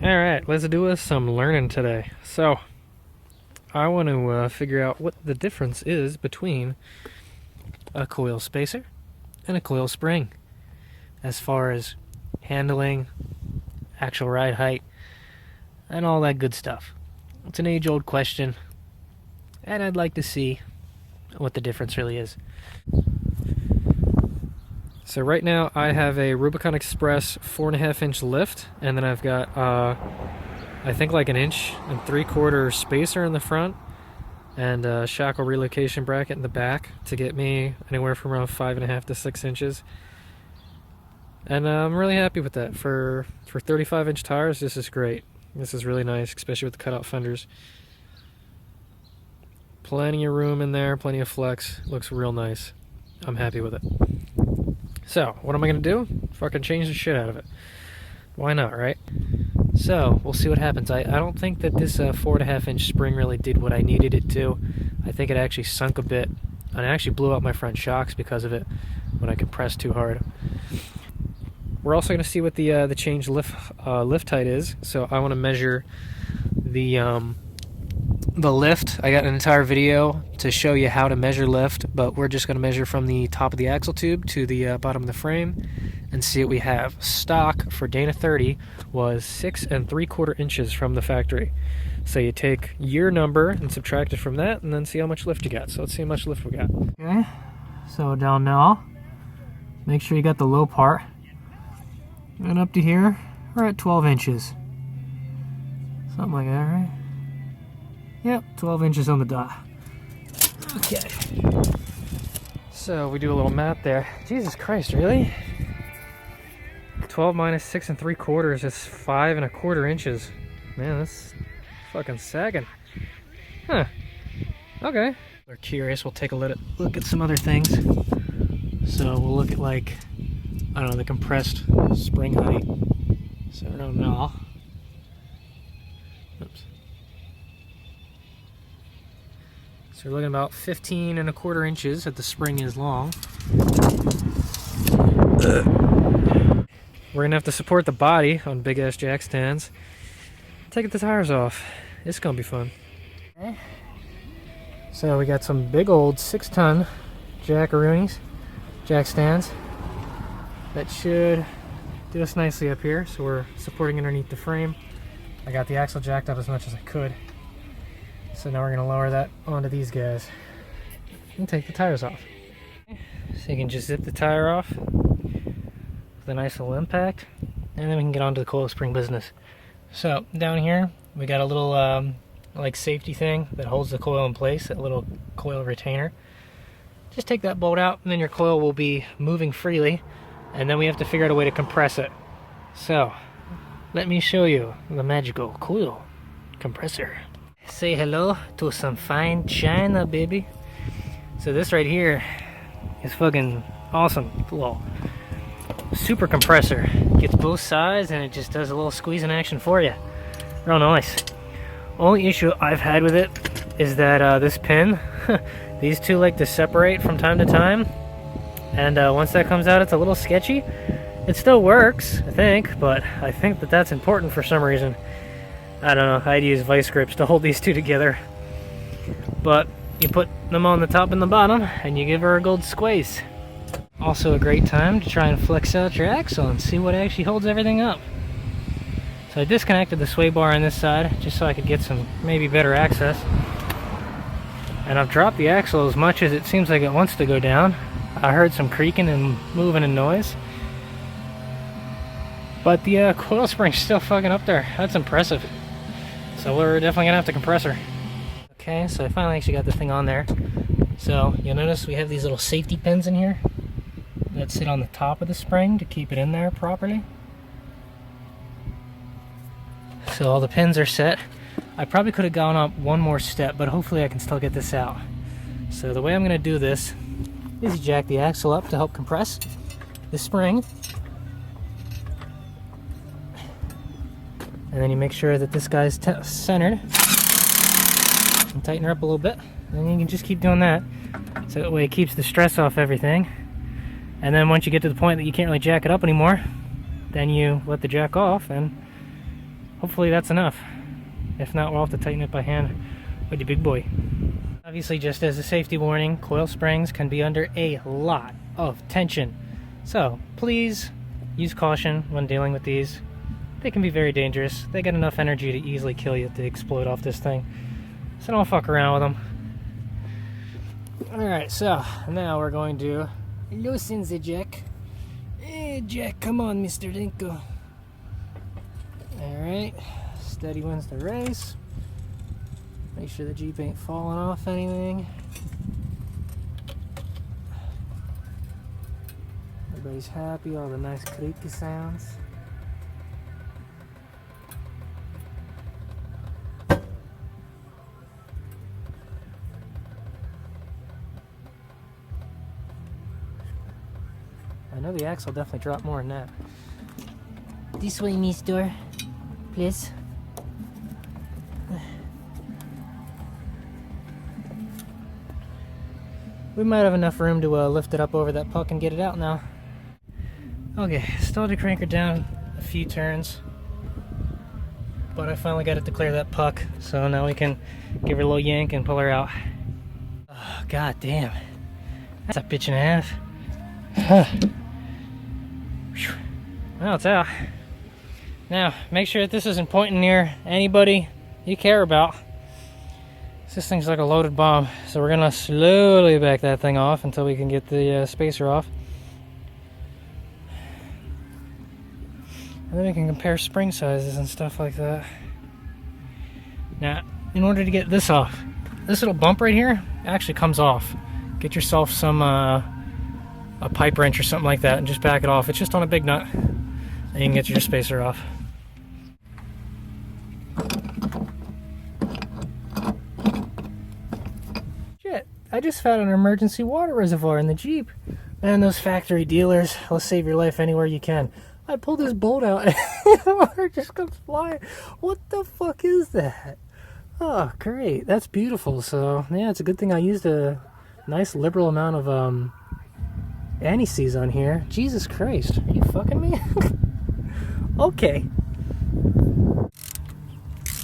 Alright, let's do some learning today. So, I want to figure out what the difference is between a coil spacer and a coil spring as far as handling, actual ride height, and all that good stuff. It's an age-old question, and I'd like to see what the difference really is. So right now I have a Rubicon Express 4.5-inch lift, and then I've got I think like 1 3/4 inch spacer in the front and a shackle relocation bracket in the back to get me anywhere from around 5.5 to 6 inches. And I'm really happy with that. For 35-inch tires, this is great. This is really nice, especially with the cutout fenders. Plenty of room in there, plenty of flex. Looks real nice. I'm happy with it. So, what am I going to do? Fucking change the shit out of it. Why not, right? So, we'll see what happens. I don't think that this 4.5-inch spring really did what I needed it to. I think it actually sunk a bit, and I actually blew out my front shocks because of it when I compressed too hard. We're also going to see what the change lift height is. So, I want to measure the lift. I got an entire video to show you how to measure lift, but we're just going to measure from the top of the axle tube to the bottom of the frame and see what we have. Stock for Dana 30 was 6 3/4 inches from the factory. So you take your number and subtract it from that and then see how much lift you got. So let's see how much lift we got. Okay, so down now, make sure you got the low part. And up to here, we're at 12 inches. Something like that, right? Yep, 12 inches on the dot. Okay. So we do a little math there. Jesus Christ, really? 12 minus 6 3/4 is 5 1/4 inches. Man, that's fucking sagging. Huh. Okay. If we're curious, we'll take a look at some other things. So we'll look at, like, I don't know, the compressed spring height. So I don't know. Oops. So we're looking about 15 1/4 inches that the spring is long. We're gonna have to support the body on big ass jack stands. Take the tires off. It's gonna be fun. Okay. So we got some big old 6-ton jackaroonies, jack stands. That should do us nicely up here. So we're supporting underneath the frame. I got the axle jacked up as much as I could. So now we're going to lower that onto these guys and take the tires off. So you can just zip the tire off with a nice little impact, and then we can get onto the coil spring business. So down here we got a little like safety thing that holds the coil in place, that little coil retainer. Just take that bolt out and then your coil will be moving freely, and then we have to figure out a way to compress it. So let me show you the magical coil compressor. Say hello to some fine china, baby. So this right here is fucking awesome. Little super compressor. Gets both sides and it just does a little squeezing action for you. Real nice. Only issue I've had with it is that this pin, these two like to separate from time to time, and once that comes out, it's a little sketchy. It still works, I think, but I think that that's important for some reason. I don't know, I'd use vice grips to hold these two together. But you put them on the top and the bottom, and you give her a gold squeeze. Also a great time to try and flex out your axle and see what actually holds everything up. So I disconnected the sway bar on this side, just so I could get some maybe better access. And I've dropped the axle as much as it seems like it wants to go down. I heard some creaking and moving and noise. But the coil spring's still fucking up there. That's impressive. So we're definitely gonna have to compress her. Okay, so I finally actually got the thing on there. So you'll notice we have these little safety pins in here that sit on the top of the spring to keep it in there properly. So all the pins are set. I probably could have gone up one more step, but hopefully I can still get this out. So the way I'm gonna do this is jack the axle up to help compress the spring. And then you make sure that this guy's centered and tighten her up a little bit. And then you can just keep doing that. So that way it keeps the stress off everything. And then once you get to the point that you can't really jack it up anymore, then you let the jack off and hopefully that's enough. If not, we'll have to tighten it by hand with the big boy. Obviously, just as a safety warning, coil springs can be under a lot of tension. So please use caution when dealing with these. They can be very dangerous. They get enough energy to easily kill you if they explode off this thing. So don't fuck around with them. Alright, so now we're going to loosen the jack. Hey Jack, come on Mr. Dinko. Alright, steady wins the race. Make sure the Jeep ain't falling off anything. Everybody's happy, all the nice creaky sounds. I know the axle definitely dropped more than that. This way, mister. Please. We might have enough room to lift it up over that puck and get it out now. Okay, still had to crank her down a few turns. But I finally got it to clear that puck. So now we can give her a little yank and pull her out. Oh, god damn. That's a bitch and a half. Huh. Well, it's out. Now, make sure that this isn't pointing near anybody you care about. This thing's like a loaded bomb, so we're gonna slowly back that thing off until we can get the spacer off. And then we can compare spring sizes and stuff like that. Now, in order to get this off, this little bump right here actually comes off. Get yourself some a pipe wrench or something like that and just back it off. It's just on a big nut, and you can get your spacer off. I just found an emergency water reservoir in the Jeep. Man, those factory dealers will save your life anywhere you can. I pulled this bolt out and the water just comes flying. What the fuck is that? Oh, great. That's beautiful. So, yeah, it's a good thing I used a nice liberal amount of anti-seize on here. Jesus Christ. Are you fucking me? Okay.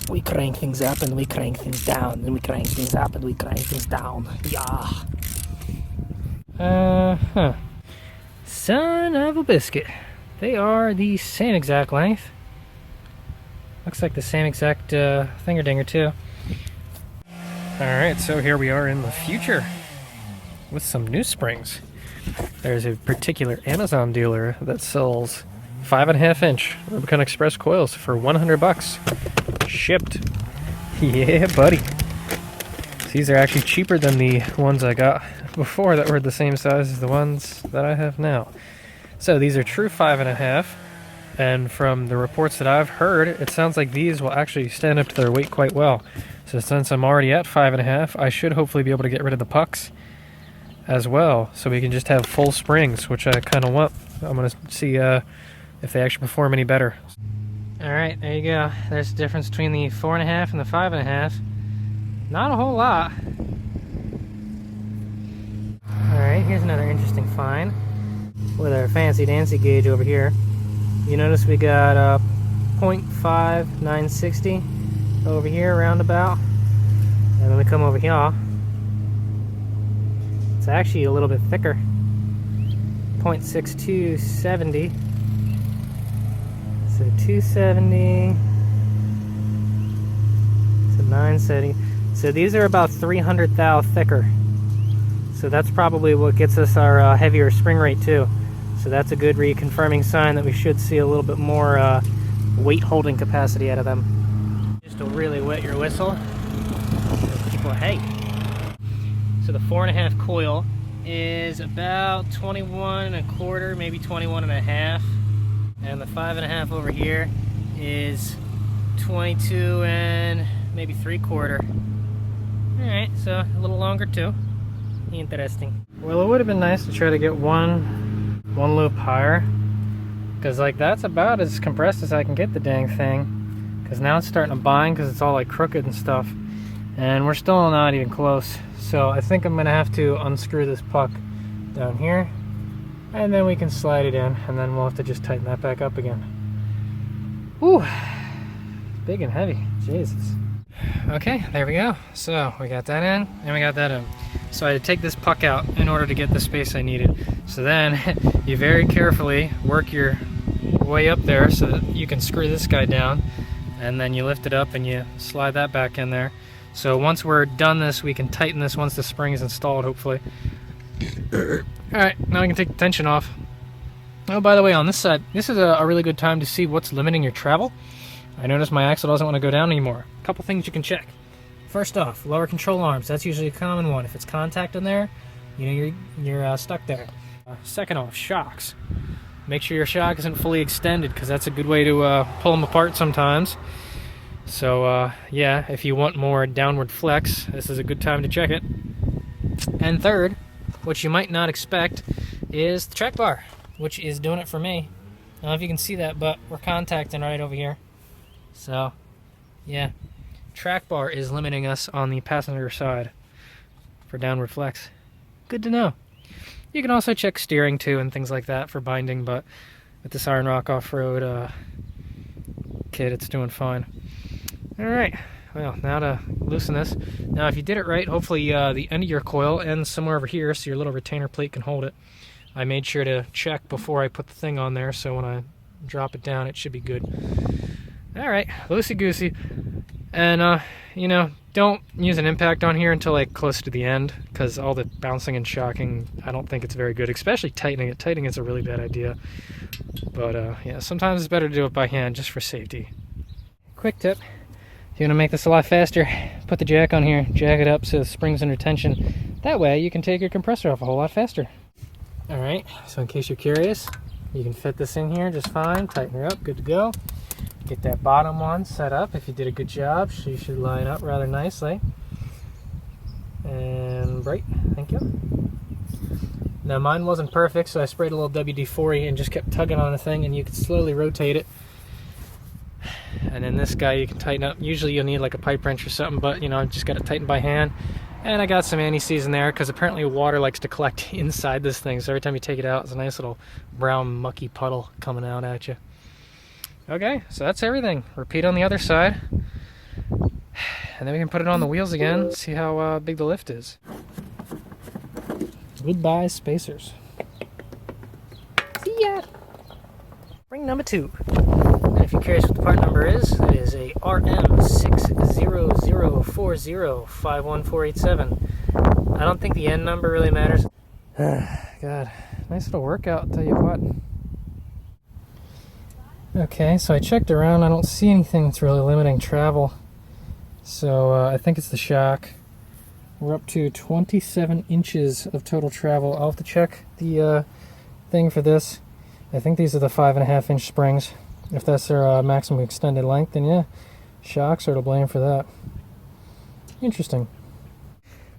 We crank things up and we crank things down, and we crank things up and we crank things down. Yeah. Son of a biscuit. They are the same exact length. Looks like the same exact finger dinger too. Alright, so here we are in the future with some new springs. There's a particular Amazon dealer that sells 5.5 inch Rubicon Express coils for $100. Shipped. Yeah, buddy. These are actually cheaper than the ones I got before that were the same size as the ones that I have now. So these are true 5.5, and from the reports that I've heard, it sounds like these will actually stand up to their weight quite well. So since I'm already at 5.5, I should hopefully be able to get rid of the pucks as well, so we can just have full springs, which I kind of want. I'm going to see if they actually perform any better. Alright, there you go. There's the difference between the 4.5 and the 5.5. Not a whole lot. Alright, here's another interesting find with our fancy dancy gauge over here. You notice we got 0.5 960 over here roundabout, and then we come over here, it's actually a little bit thicker. 0.6270. So 270, so 970. So these are about 300 thou thicker. So that's probably what gets us our heavier spring rate too. So that's a good reconfirming sign that we should see a little bit more weight holding capacity out of them. Just to really wet your whistle, so people, hey. So the 4.5 coil is about 21.25, maybe 21.5. And the 5.5 over here is 22 and maybe 3/4. Alright, so a little longer too. Interesting. Well, it would have been nice to try to get one loop higher, because like that's about as compressed as I can get the dang thing, because now it's starting to bind because it's all like crooked and stuff, and we're still not even close. So I think I'm gonna have to unscrew this puck down here, and then we can slide it in, and then we'll have to just tighten that back up again. Whew. big and heavy. Jesus. Okay, there we go. So we got that in and we got that in. So I had to take this puck out in order to get the space I needed. So then you very carefully work your way up there so that you can screw this guy down, and then you lift it up and you slide that back in there. So once we're done this, we can tighten this once the spring is installed, hopefully. Alright, now we can take the tension off. Oh, by the way, on this side, this is a really good time to see what's limiting your travel. I noticed my axle doesn't want to go down anymore. A couple things you can check. First off, lower control arms. That's usually a common one. If it's contact in there, you know you're stuck there. Second off, shocks. Make sure your shock isn't fully extended, because that's a good way to pull them apart sometimes. So yeah, if you want more downward flex, this is a good time to check it. And third, what you might not expect, is the track bar, which is doing it for me. I don't know if you can see that, but we're contacting right over here. So yeah, track bar is limiting us on the passenger side for downward flex. Good to know. You can also check steering too and things like that for binding, but with this Iron Rock off-road kit, it's doing fine. Alright, well, now to loosen this. Now if you did it right, hopefully the end of your coil ends somewhere over here so your little retainer plate can hold it. I made sure to check before I put the thing on there, so when I drop it down it should be good. Alright, loosey-goosey. And you know, don't use an impact on here until like close to the end, because all the bouncing and shocking, I don't think it's very good, especially tightening it. Tightening is a really bad idea. But yeah, sometimes it's better to do it by hand just for safety. Quick tip, if you want to make this a lot faster, put the jack on here, jack it up so the spring's under tension. That way you can take your compressor off a whole lot faster. Alright, so in case you're curious, you can fit this in here just fine, tighten her up, good to go. Get that bottom one set up. If you did a good job, she should line up rather nicely. And right, thank you. Now mine wasn't perfect, so I sprayed a little WD-40 and just kept tugging on the thing, and you can slowly rotate it. And then this guy you can tighten up. Usually you'll need like a pipe wrench or something, but you know, I've just got it tightened by hand. And I got some anti-seize in there because apparently water likes to collect inside this thing, so every time you take it out, it's a nice little brown mucky puddle coming out at you. Okay, so that's everything. Repeat on the other side. And then we can put it on the wheels again, see how big the lift is. Goodbye, spacers. See ya! Spring number 2. And if you're curious what the part number is, it is a RM600405147. I don't think the end number really matters. God, nice little workout, I'll tell you what. Okay, so I checked around. I don't see anything that's really limiting travel. So I think it's the shock. We're up to 27 inches of total travel. I'll have to check the thing for this. I think these are the 5.5 inch springs. If that's their maximum extended length, then yeah, shocks are to blame for that. Interesting.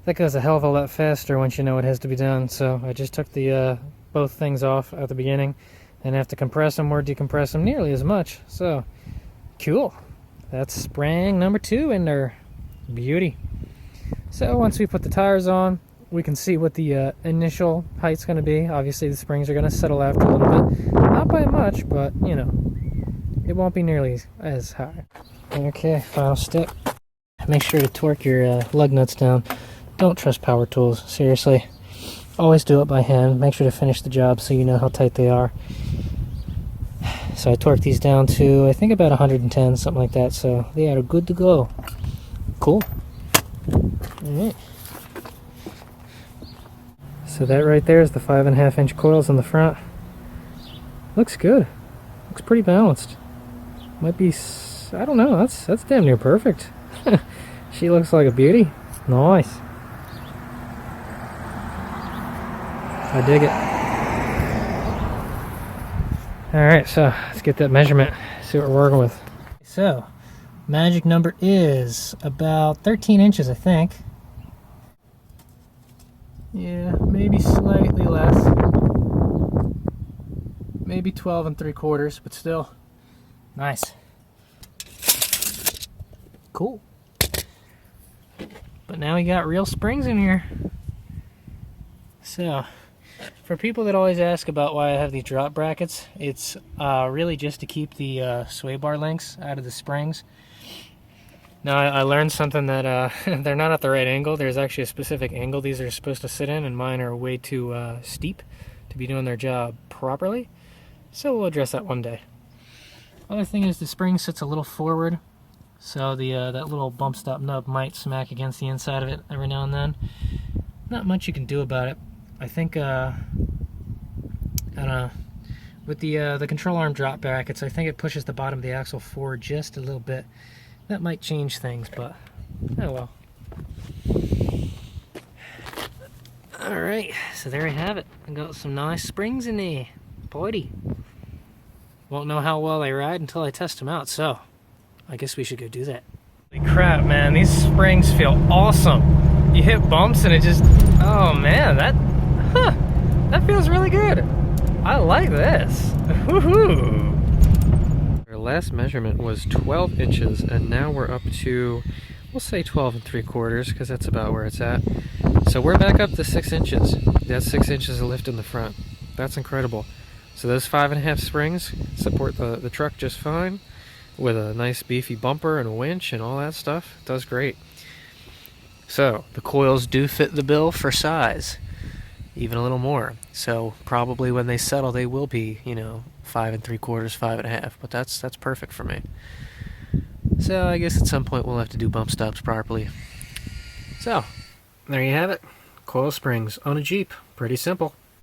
That goes a hell of a lot faster once you know what has to be done. So I just took the both things off at the beginning. And have to compress them or decompress them nearly as much. So, cool. That's spring number 2 in there. Beauty. So once we put the tires on, we can see what the initial height's going to be. Obviously the springs are going to settle after a little bit. Not by much, but you know, it won't be nearly as high. Okay, final step. Make sure to torque your lug nuts down. Don't trust power tools, seriously. Always do it by hand. Make sure to finish the job so you know how tight they are. So I torqued these down to, I think, about 110, something like that. So they are good to go. Cool. Alright. So that right there is the 5.5 inch coils in the front. Looks good. Looks pretty balanced. Might be, I don't know, that's damn near perfect. She looks like a beauty. Nice. I dig it. Alright, so let's get that measurement, see what we're working with. So, magic number is about 13 inches, I think. Yeah, maybe slightly less. Maybe 12 3/4, but still, nice. Cool. But now we got real springs in here. So, For people that always ask about why I have these drop brackets, it's really just to keep the sway bar links out of the springs. Now I learned something that they're not at the right angle. There's actually a specific angle these are supposed to sit in, and mine are way too steep to be doing their job properly. So we'll address that one day. Other thing is the spring sits a little forward, so the that little bump stop nub might smack against the inside of it every now and then. Not much you can do about it. I think I don't know. With the control arm drop brackets, I think it pushes the bottom of the axle forward just a little bit. That might change things, but oh well. Alright, so there we have it. I got some nice springs in there. Party. Won't know how well they ride until I test them out, so I guess we should go do that. Holy crap, man, these springs feel awesome. You hit bumps and it just, oh man, that feels really good. I like this. Woohoo! Our last measurement was 12 inches, and now we're up to, we'll say 12 3/4, because that's about where it's at. So we're back up to 6 inches. That's 6 inches of lift in the front. That's incredible. So those 5.5 springs support the truck just fine, with a nice beefy bumper and a winch and all that stuff. It does great. So the coils do fit the bill for size, even a little more. So probably when they settle, they will be, you know, 5 3/4, 5.5. But that's perfect for me. So I guess at some point we'll have to do bump stops properly. So there you have it. Coil springs on a Jeep. Pretty simple.